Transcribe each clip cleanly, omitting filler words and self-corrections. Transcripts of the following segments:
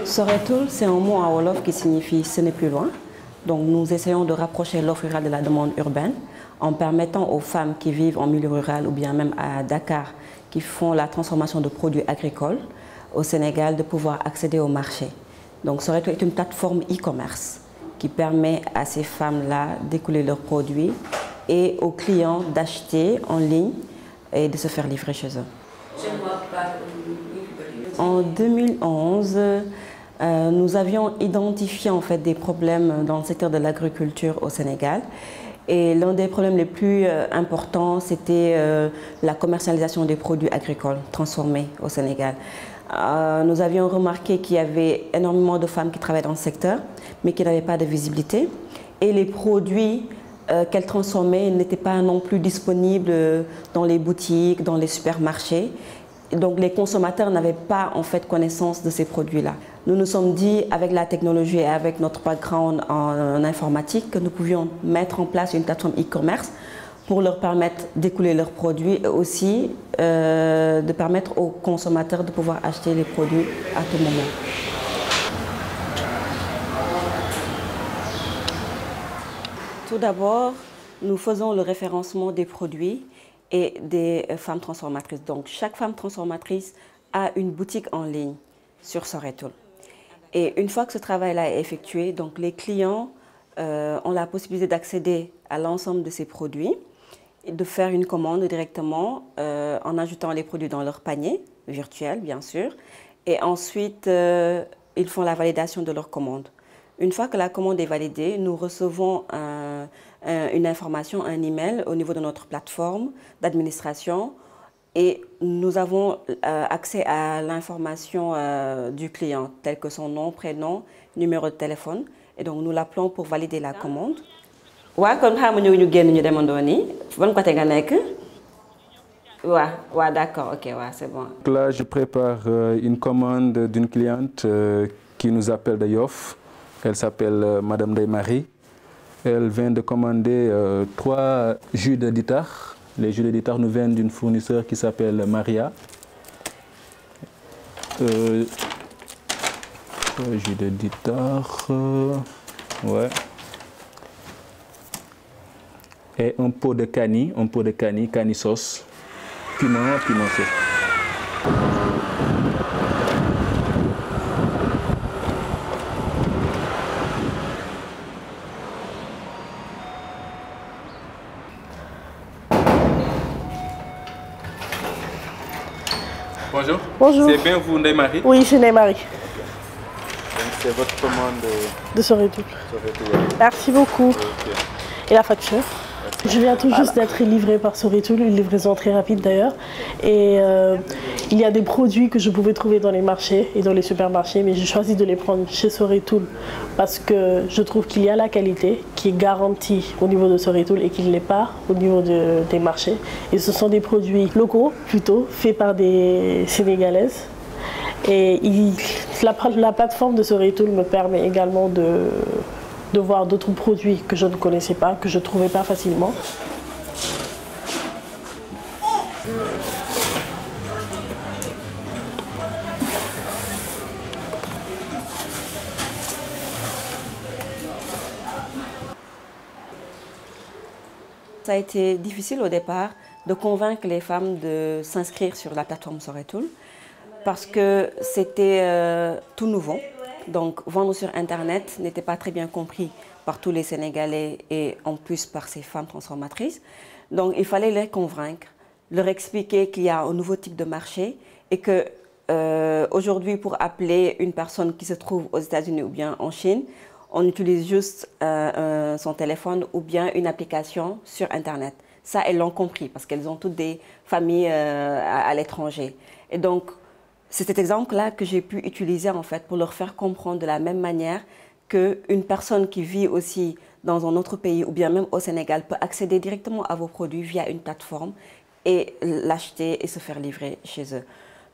Soretul, c'est un mot en wolof qui signifie « ce n'est plus loin ». Donc nous essayons de rapprocher l'offre rurale de la demande urbaine en permettant aux femmes qui vivent en milieu rural ou bien même à Dakar, qui font la transformation de produits agricoles au Sénégal, de pouvoir accéder au marché. Donc Soretul est une plateforme e-commerce qui permet à ces femmes-là d'écouler leurs produits et aux clients d'acheter en ligne et de se faire livrer chez eux. En 2011, nous avions identifié en fait des problèmes dans le secteur de l'agriculture au Sénégal. Et l'un des problèmes les plus importants, c'était la commercialisation des produits agricoles transformés au Sénégal. Nous avions remarqué qu'il y avait énormément de femmes qui travaillaient dans le secteur, mais qui n'avaient pas de visibilité. Et les produits qu'elles transformaient n'étaient pas non plus disponibles dans les boutiques, dans les supermarchés. Donc les consommateurs n'avaient pas en fait connaissance de ces produits-là. Nous nous sommes dit, avec la technologie et avec notre background en informatique, que nous pouvions mettre en place une plateforme e-commerce pour leur permettre d'écouler leurs produits et aussi de permettre aux consommateurs de pouvoir acheter les produits à tout moment. Tout d'abord, nous faisons le référencement des produits et des femmes transformatrices. Donc, chaque femme transformatrice a une boutique en ligne sur Soretul. Et une fois que ce travail-là est effectué, donc les clients ont la possibilité d'accéder à l'ensemble de ces produits et de faire une commande directement en ajoutant les produits dans leur panier virtuel, bien sûr. Et ensuite, ils font la validation de leur commande. Une fois que la commande est validée, nous recevons une information, un email au niveau de notre plateforme d'administration et nous avons accès à l'information du client, telle que son nom, prénom, numéro de téléphone. Et donc nous l'appelons pour valider la commande. Ouais, comme ça, nous demandons ni. Bon côté nga nek. Ouais, d'accord, ok, ouais, c'est bon. Donc là, je prépare une commande d'une cliente qui nous appelle de Yoff. Elle s'appelle Madame Marie. Elle vient de commander 3 jus de ditar. Les jus de ditar nous viennent d'une fournisseur qui s'appelle Maria. Jus de ditar. Ouais. Et un pot de cani sauce. Piment sauce. Bonjour. Bonjour. C'est bien vous, Ndeye-Marie? Oui, c'est Ndeye-Marie. C'est votre commande de Soretul. Merci beaucoup. Okay. Et la facture? Je viens tout juste d'être livrée par Soretul, une livraison très rapide d'ailleurs. Et il y a des produits que je pouvais trouver dans les marchés et dans les supermarchés, mais j'ai choisi de les prendre chez Soretul parce que je trouve qu'il y a la qualité qui est garantie au niveau de Soretul et qu'il ne l'est pas au niveau des marchés. Et ce sont des produits locaux, plutôt, faits par des Sénégalaises. Et la plateforme de Soretul me permet également de voir d'autres produits que je ne connaissais pas, que je ne trouvais pas facilement. Ça a été difficile au départ de convaincre les femmes de s'inscrire sur la plateforme Soretul parce que c'était tout nouveau. Donc vendre sur Internet n'était pas très bien compris par tous les Sénégalais et en plus par ces femmes transformatrices. Donc il fallait les convaincre, leur expliquer qu'il y a un nouveau type de marché et que aujourd'hui pour appeler une personne qui se trouve aux États-Unis ou bien en Chine, on utilise juste son téléphone ou bien une application sur Internet. Ça, elles l'ont compris parce qu'elles ont toutes des familles à l'étranger. Et donc, c'est cet exemple-là que j'ai pu utiliser en fait pour leur faire comprendre de la même manière qu'une personne qui vit aussi dans un autre pays ou bien même au Sénégal peut accéder directement à vos produits via une plateforme et l'acheter et se faire livrer chez eux.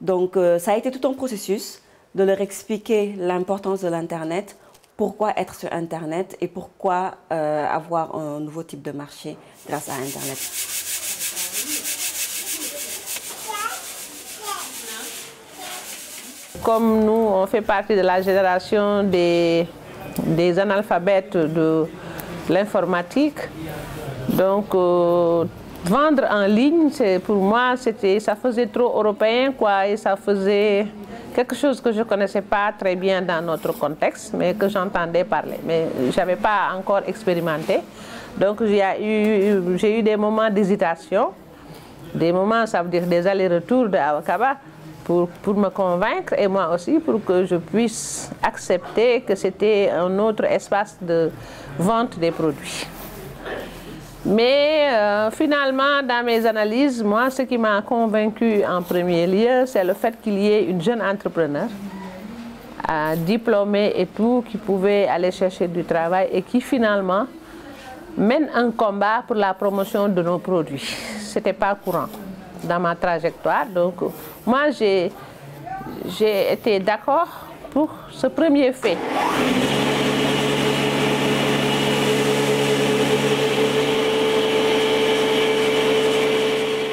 Donc, ça a été tout un processus de leur expliquer l'importance de l'Internet pourquoi être sur Internet et pourquoi avoir un nouveau type de marché grâce à Internet. Comme nous, on fait partie de la génération des analphabètes de l'informatique, donc vendre en ligne, pour moi, ça faisait trop européen, quoi, et ça faisait quelque chose que je ne connaissais pas très bien dans notre contexte, mais que j'entendais parler. Mais je n'avais pas encore expérimenté. Donc j'ai eu des moments d'hésitation, des moments, ça veut dire des allers-retours de Awakaba, pour me convaincre, et moi aussi, pour que je puisse accepter que c'était un autre espace de vente des produits. Mais finalement, dans mes analyses, moi, ce qui m'a convaincu en premier lieu, c'est le fait qu'il y ait une jeune entrepreneur, diplômée et tout, qui pouvait aller chercher du travail et qui finalement mène un combat pour la promotion de nos produits. Ce n'était pas courant dans ma trajectoire. Donc, moi, j'ai été d'accord pour ce premier fait.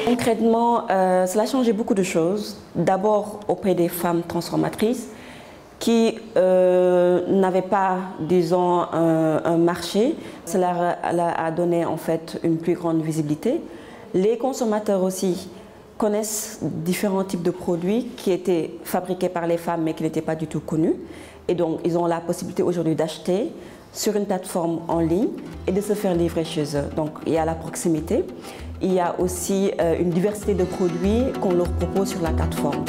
Concrètement, cela a changé beaucoup de choses. D'abord auprès des femmes transformatrices qui n'avaient pas, disons, un marché. Cela a donné en fait une plus grande visibilité. Les consommateurs aussi connaissent différents types de produits qui étaient fabriqués par les femmes mais qui n'étaient pas du tout connus. Et donc, ils ont la possibilité aujourd'hui d'acheter sur une plateforme en ligne et de se faire livrer chez eux. Donc, il y a la proximité. Il y a aussi une diversité de produits qu'on leur propose sur la plateforme.